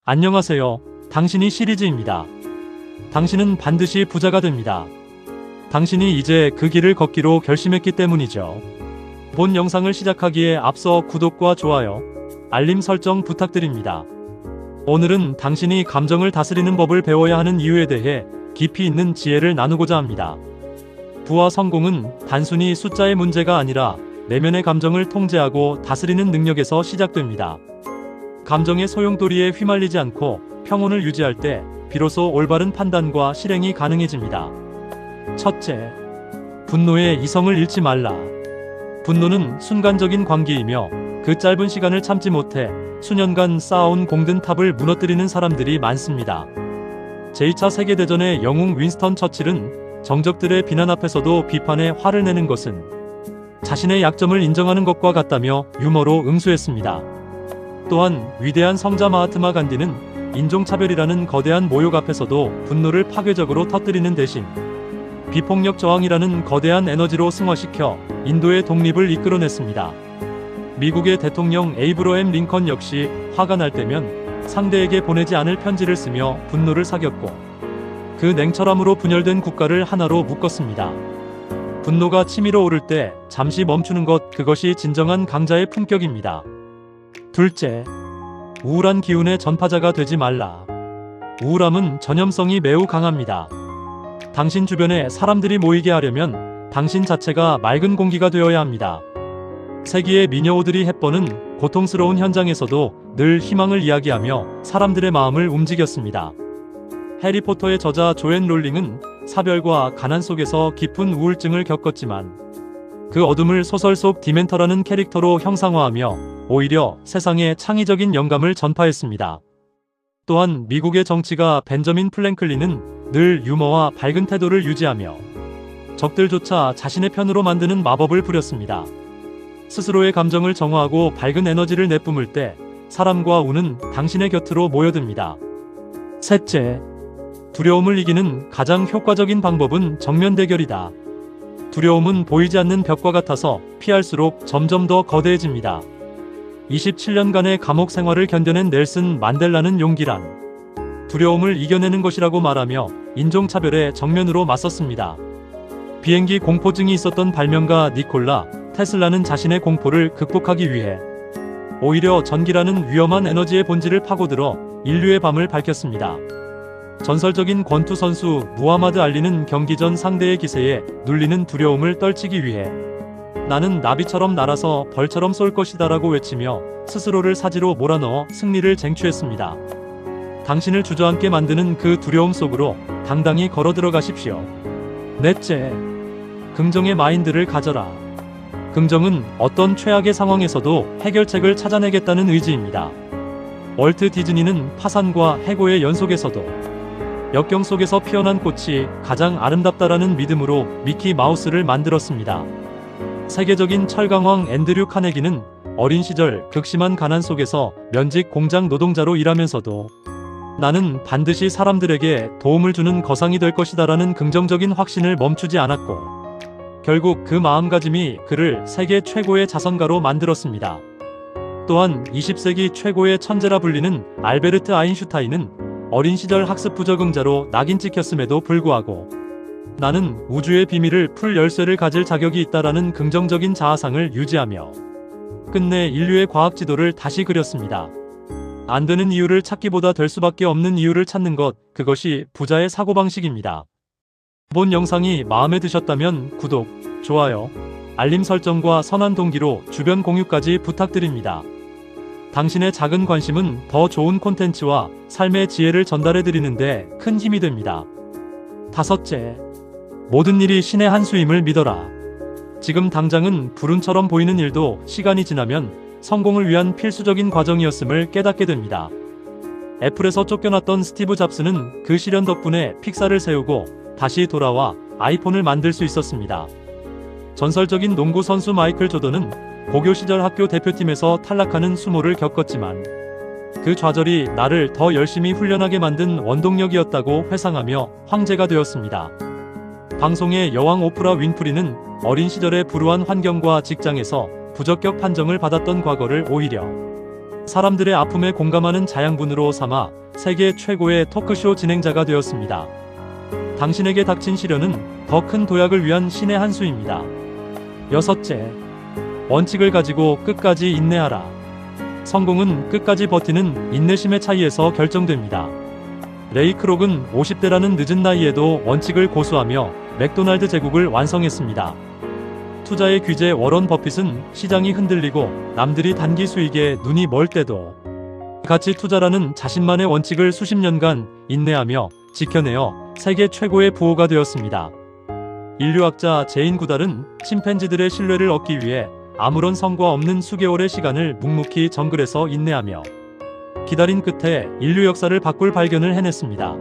안녕하세요. 당신이 시리즈입니다. 당신은 반드시 부자가 됩니다. 당신이 이제 그 길을 걷기로 결심했기 때문이죠. 본 영상을 시작하기에 앞서 구독과 좋아요, 알림 설정 부탁드립니다. 오늘은 당신이 감정을 다스리는 법을 배워야 하는 이유에 대해 깊이 있는 지혜를 나누고자 합니다. 부와 성공은 단순히 숫자의 문제가 아니라 내면의 감정을 통제하고 다스리는 능력에서 시작됩니다. 감정의 소용돌이에 휘말리지 않고 평온을 유지할 때 비로소 올바른 판단과 실행이 가능해집니다. 첫째, 분노의 이성을 잃지 말라. 분노는 순간적인 광기이며 그 짧은 시간을 참지 못해 수년간 쌓아온 공든 탑을 무너뜨리는 사람들이 많습니다. 제2차 세계대전의 영웅 윈스턴 처칠은 정적들의 비난 앞에서도 비판에 화를 내는 것은 자신의 약점을 인정하는 것과 같다며 유머로 응수했습니다. 또한 위대한 성자 마하트마 간디는 인종차별이라는 거대한 모욕 앞에서도 분노를 파괴적으로 터뜨리는 대신 비폭력 저항이라는 거대한 에너지로 승화시켜 인도의 독립을 이끌어냈습니다. 미국의 대통령 에이브러햄 링컨 역시 화가 날 때면 상대에게 보내지 않을 편지를 쓰며 분노를 사겼고 그 냉철함으로 분열된 국가를 하나로 묶었습니다. 분노가 치밀어 오를 때 잠시 멈추는 것, 그것이 진정한 강자의 품격입니다. 둘째, 우울한 기운의 전파자가 되지 말라. 우울함은 전염성이 매우 강합니다. 당신 주변에 사람들이 모이게 하려면 당신 자체가 맑은 공기가 되어야 합니다. 세기의 미녀 오드리 헵번은 고통스러운 현장에서도 늘 희망을 이야기하며 사람들의 마음을 움직였습니다. 해리포터의 저자 조앤 롤링은 사별과 가난 속에서 깊은 우울증을 겪었지만 그 어둠을 소설 속 디멘터라는 캐릭터로 형상화하며 오히려 세상에 창의적인 영감을 전파했습니다. 또한 미국의 정치가 벤저민 플랭클린은 늘 유머와 밝은 태도를 유지하며 적들조차 자신의 편으로 만드는 마법을 부렸습니다. 스스로의 감정을 정화하고 밝은 에너지를 내뿜을 때 사람과 운은 당신의 곁으로 모여듭니다. 셋째, 두려움을 이기는 가장 효과적인 방법은 정면 대결이다. 두려움은 보이지 않는 벽과 같아서 피할수록 점점 더 거대해집니다. 27년간의 감옥 생활을 견뎌낸 넬슨 만델라는 용기란 두려움을 이겨내는 것이라고 말하며 인종차별에 정면으로 맞섰습니다. 비행기 공포증이 있었던 발명가 니콜라 테슬라는 자신의 공포를 극복하기 위해 오히려 전기라는 위험한 에너지의 본질을 파고들어 인류의 밤을 밝혔습니다. 전설적인 권투 선수 무하마드 알리는 경기 전 상대의 기세에 눌리는 두려움을 떨치기 위해 나는 나비처럼 날아서 벌처럼 쏠 것이다 라고 외치며 스스로를 사지로 몰아넣어 승리를 쟁취했습니다. 당신을 주저앉게 만드는 그 두려움 속으로 당당히 걸어 들어가십시오. 넷째, 긍정의 마인드를 가져라. 긍정은 어떤 최악의 상황에서도 해결책을 찾아내겠다는 의지입니다. 월트 디즈니는 파산과 해고의 연속에서도 역경 속에서 피어난 꽃이 가장 아름답다라는 믿음으로 미키 마우스를 만들었습니다. 세계적인 철강왕 앤드류 카네기는 어린 시절 극심한 가난 속에서 면직 공장 노동자로 일하면서도 나는 반드시 사람들에게 도움을 주는 거상이 될 것이다라는 긍정적인 확신을 멈추지 않았고 결국 그 마음가짐이 그를 세계 최고의 자선가로 만들었습니다. 또한 20세기 최고의 천재라 불리는 알베르트 아인슈타인은 어린 시절 학습 부적응자로 낙인 찍혔음에도 불구하고 나는 우주의 비밀을 풀 열쇠를 가질 자격이 있다라는 긍정적인 자아상을 유지하며 끝내 인류의 과학 지도를 다시 그렸습니다. 안 되는 이유를 찾기보다 될 수밖에 없는 이유를 찾는 것, 그것이 부자의 사고방식입니다. 본 영상이 마음에 드셨다면 구독, 좋아요, 알림 설정과 선한 동기로 주변 공유까지 부탁드립니다. 당신의 작은 관심은 더 좋은 콘텐츠와 삶의 지혜를 전달해드리는데 큰 힘이 됩니다. 다섯째, 모든 일이 신의 한 수임을 믿어라. 지금 당장은 불운처럼 보이는 일도 시간이 지나면 성공을 위한 필수적인 과정이었음을 깨닫게 됩니다. 애플에서 쫓겨났던 스티브 잡스는 그 시련 덕분에 픽사를 세우고 다시 돌아와 아이폰을 만들 수 있었습니다. 전설적인 농구 선수 마이클 조던은 고교 시절 학교 대표팀에서 탈락하는 수모를 겪었지만 그 좌절이 나를 더 열심히 훈련하게 만든 원동력이었다고 회상하며 황제가 되었습니다. 방송의 여왕 오프라 윈프리는 어린 시절의 불우한 환경과 직장에서 부적격 판정을 받았던 과거를 오히려 사람들의 아픔에 공감하는 자양분으로 삼아 세계 최고의 토크쇼 진행자가 되었습니다. 당신에게 닥친 시련은 더 큰 도약을 위한 신의 한 수입니다. 여섯째, 원칙을 가지고 끝까지 인내하라. 성공은 끝까지 버티는 인내심의 차이에서 결정됩니다. 레이 크록은 50대라는 늦은 나이에도 원칙을 고수하며 맥도날드 제국을 완성했습니다. 투자의 귀재 워런 버핏은 시장이 흔들리고 남들이 단기 수익에 눈이 멀 때도 가치 투자라는 자신만의 원칙을 수십 년간 인내하며 지켜내어 세계 최고의 부호가 되었습니다. 인류학자 제인 구달은 침팬지들의 신뢰를 얻기 위해 아무런 성과 없는 수개월의 시간을 묵묵히 정글에서 인내하며 기다린 끝에 인류 역사를 바꿀 발견을 해냈습니다.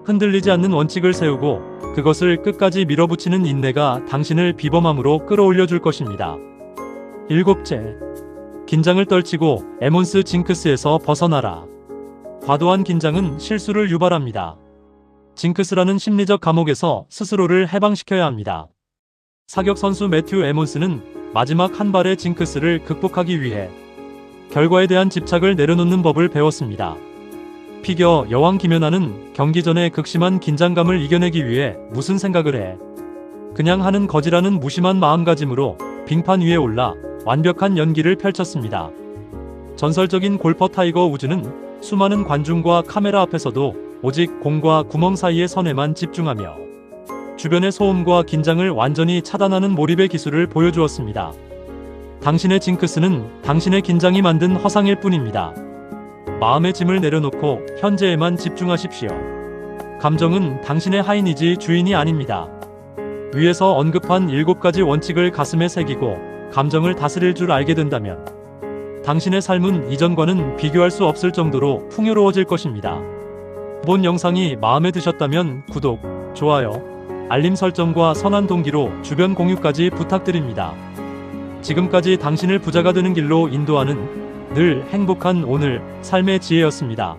흔들리지 않는 원칙을 세우고 그것을 끝까지 밀어붙이는 인내가 당신을 비범함으로 끌어올려 줄 것입니다. 일곱째, 긴장을 떨치고 에몬스 징크스에서 벗어나라. 과도한 긴장은 실수를 유발합니다. 징크스라는 심리적 감옥에서 스스로를 해방시켜야 합니다. 사격 선수 매튜 에몬스는 마지막 한 발의 징크스를 극복하기 위해 결과에 대한 집착을 내려놓는 법을 배웠습니다. 피겨 여왕 김연아는 경기 전에 극심한 긴장감을 이겨내기 위해 무슨 생각을 해? 그냥 하는 거지라는 무심한 마음가짐으로 빙판 위에 올라 완벽한 연기를 펼쳤습니다. 전설적인 골퍼 타이거 우즈는 수많은 관중과 카메라 앞에서도 오직 공과 구멍 사이의 선에만 집중하며 주변의 소음과 긴장을 완전히 차단하는 몰입의 기술을 보여주었습니다. 당신의 징크스는 당신의 긴장이 만든 허상일 뿐입니다. 마음의 짐을 내려놓고 현재에만 집중하십시오. 감정은 당신의 하인이지 주인이 아닙니다. 위에서 언급한 7가지 원칙을 가슴에 새기고 감정을 다스릴 줄 알게 된다면 당신의 삶은 이전과는 비교할 수 없을 정도로 풍요로워질 것입니다. 본 영상이 마음에 드셨다면 구독, 좋아요, 알림 설정과 선한 동기로 주변 공유까지 부탁드립니다. 지금까지 당신을 부자가 되는 길로 인도하는 늘 행복한 오늘 삶의 지혜였습니다.